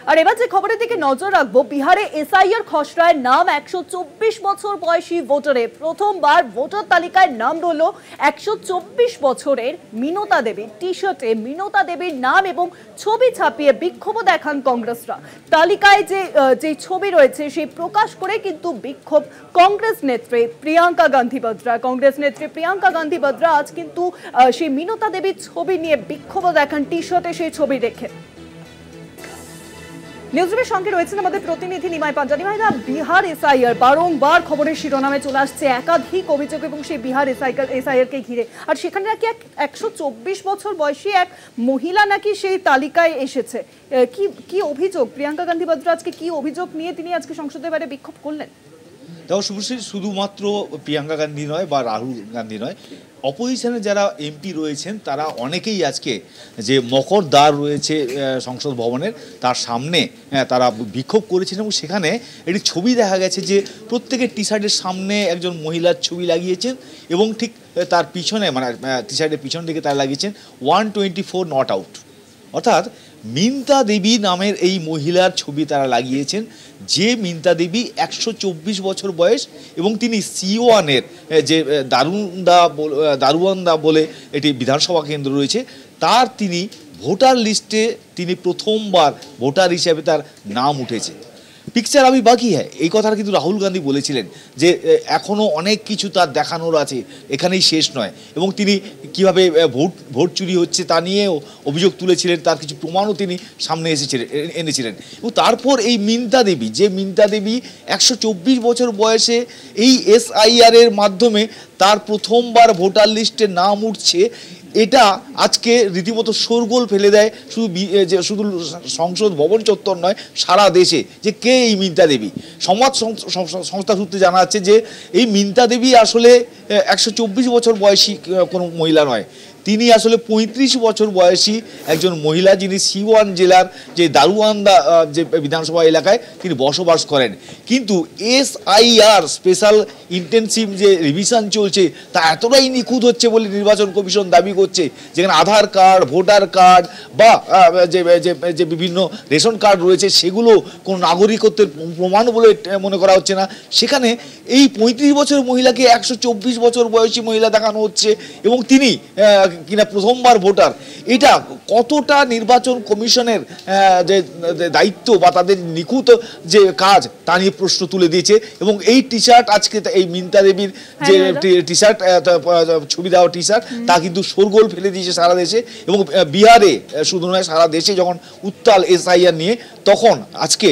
আর এবার যে খবরের দিকে নজর রাখবো, বিহারে এসআইআর খসড়ায় নাম 124 বছর বয়সী ভোটারে প্রথমবার ভোটার তালিকায় নাম রইল 124 বছরের মিনতা দেবী। টি শার্টে মিনতা দেবীর নাম এবং ছবি ছাপিয়ে বিক্ষোভ দেখান কংগ্রেসরা। তালিকায় যে ছবি রয়েছে সেই প্রকাশ করে কিন্তু বিক্ষোভ কংগ্রেস নেত্রী প্রিয়াঙ্কা গান্ধী বদ্রা। কংগ্রেস নেত্রী প্রিয়াঙ্কা গান্ধী বদ্রা আজ কিন্তু সেই মিনতা দেবীর ছবি নিয়ে বিক্ষোভ দেখান, টি শার্টে সেই ছবি রেখে। নিউজরুমের সঙ্গে রয়েছেন আমাদের প্রতিনিধি নিমাই পাঞ্জা। নিমাইদা, বিহার এসআইআর বারংবার খবরের শিরোনামে চলে আসছে, একাধিক অভিযোগ এবং সেই বিহার এসআইআর কে ঘিরে। আর সেখানে নাকি 124 বছর বয়সী এক মহিলা নাকি সেই তালিকায় এসেছে। কি অভিযোগ? প্রিয়াঙ্কা গান্ধী বদ্রা আজকে কি অভিযোগ নিয়ে তিনি আজকে সংসদের বাইরে বিক্ষোভ করলেন? দেখো শুভশ্রী, শুধুমাত্র প্রিয়াঙ্কা গান্ধী নয় বা রাহুল গান্ধী নয়, অপোজিশনে যারা এমপি রয়েছেন তারা অনেকেই আজকে যে মকর দ্বার রয়েছে সংসদ ভবনের তার সামনে তারা বিক্ষোভ করেছেন। এবং সেখানে একটি ছবি দেখা গেছে যে প্রত্যেকের টি শার্টের সামনে একজন মহিলার ছবি লাগিয়েছেন এবং ঠিক তার পিছনে মানে টি শার্টের পিছন দিকে তারা লাগিয়েছেন 124 নট আউট, অর্থাৎ মিনতা দেবী নামের এই মহিলার ছবি তারা লাগিয়েছেন, যে মিনতা দেবী 124 বছর বয়স এবং তিনি C1-এর যে দারুয়ান্দা বলে এটি বিধানসভা কেন্দ্র রয়েছে তার তিনি ভোটার লিস্টে তিনি প্রথমবার ভোটার হিসেবে তার নাম উঠেছে। পিকচার আবি বাকি হ্যাঁ, এই কথাটা কিন্তু রাহুল গান্ধী বলেছিলেন যে এখনও অনেক কিছু তার দেখানোর আছে, এখানেই শেষ নয়। এবং তিনি কিভাবে ভোট চুরি হচ্ছে তা নিয়েও অভিযোগ তুলেছিলেন, তার কিছু প্রমাণও তিনি সামনে এনেছিলেন। এবং তারপর এই মিনতা দেবী, যে মিনতা দেবী 124 বছর বয়সে এই এসআইআরের মাধ্যমে তার প্রথমবার ভোটার লিস্টে নাম উঠছে, এটা আজকে রীতিমতো শোরগোল ফেলে দেয় শুধু সংসদ ভবন চত্বর নয়, সারা দেশে যে কে এই মিনতা দেবী। সংবাদ সংস্থা সূত্রে জানা যাচ্ছে যে এই মিনতা দেবী আসলে 124 বছর বয়সী কোনো মহিলা নয়, তিনি আসলে 35 বছর বয়সী একজন মহিলা, যিনি C1 জেলার যে দারুয়ান্দা যে বিধানসভা এলাকায় তিনি বসবাস করেন। কিন্তু এসআইআর স্পেশাল ইন্টেনসিভ যে রিভিশন চলছে তা এতটাই নিখুঁত হচ্ছে বলে নির্বাচন কমিশন দাবি করছে, যেখানে আধার কার্ড, ভোটার কার্ড বা যে বিভিন্ন রেশন কার্ড রয়েছে সেগুলো কোনো নাগরিকত্বের প্রমাণ বলে মনে করা হচ্ছে না। সেখানে এই 35 বছর মহিলাকে 124 বছর বয়সী মহিলা দেখানো হচ্ছে এবং তিনি কিনা প্রথমবার ভোটার। এটা কতটা নির্বাচন কমিশনের যে দায়িত্ব বা তাদের নিখুঁত যে কাজ তা নিয়ে প্রশ্ন তুলে দিয়েছে। এবং এই টি শার্ট আজকে এই মিনতা দেবীর যে টি শার্ট ছবি দেওয়া টি শার্ট তা কিন্তু শোরগোল ফেলে দিয়েছে সারা দেশে। এবং বিহারে শুধু নয়, সারা দেশে যখন উত্তাল এসআইআর নিয়ে, তখন আজকে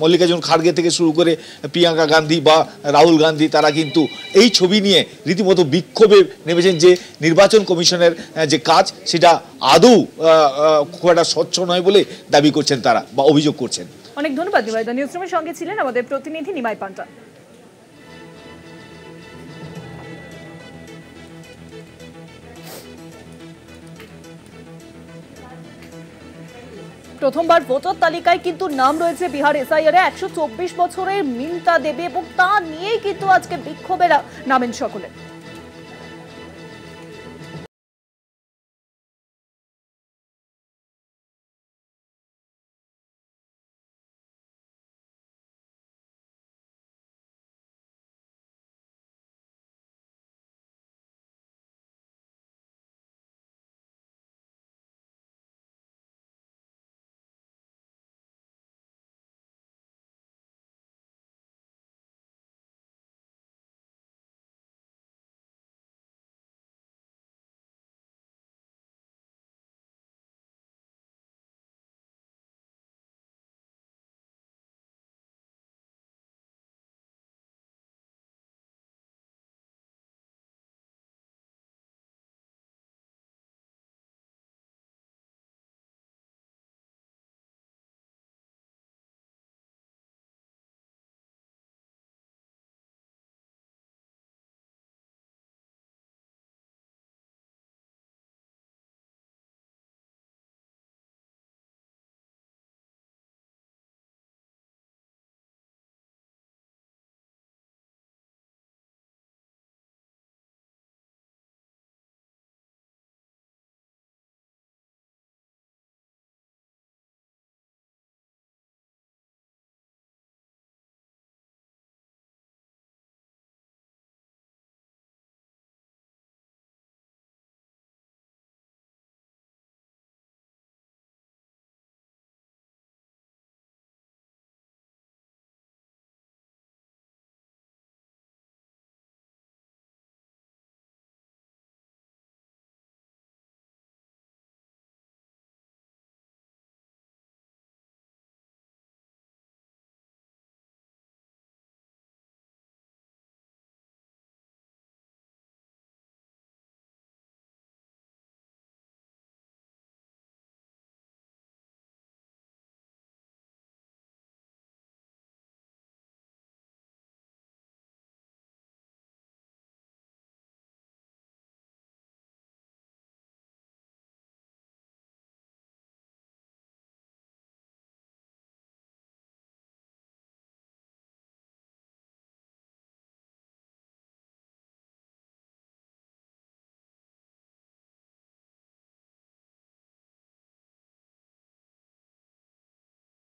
মল্লিকার্জুন খাড়গে থেকে শুরু করে প্রিয়াঙ্কা গান্ধী বা রাহুল গান্ধী তারা কিন্তু এই ছবি নিয়ে রীতিমতো বিক্ষোভে নেমেছেন যে নির্বাচন কমিশনের যে কাজ সেটা আদৌ খুব একটা স্বচ্ছ নয় বলে দাবি করছেন তারা বা অভিযোগ করছেন। অনেক ধন্যবাদ নিমাইদা। নিউজরুমের সঙ্গে ছিলেন আমাদের প্রতিনিধি নিমাই পাঞ্জা। প্রথমবার ভোটার তালিকায় কিন্তু নাম রয়েছে বিহার এসআইআরে 124 বছরের মিনতা দেবী এবং তা নিয়েই কিন্তু আজকে বিক্ষোভে নামেন সকলে।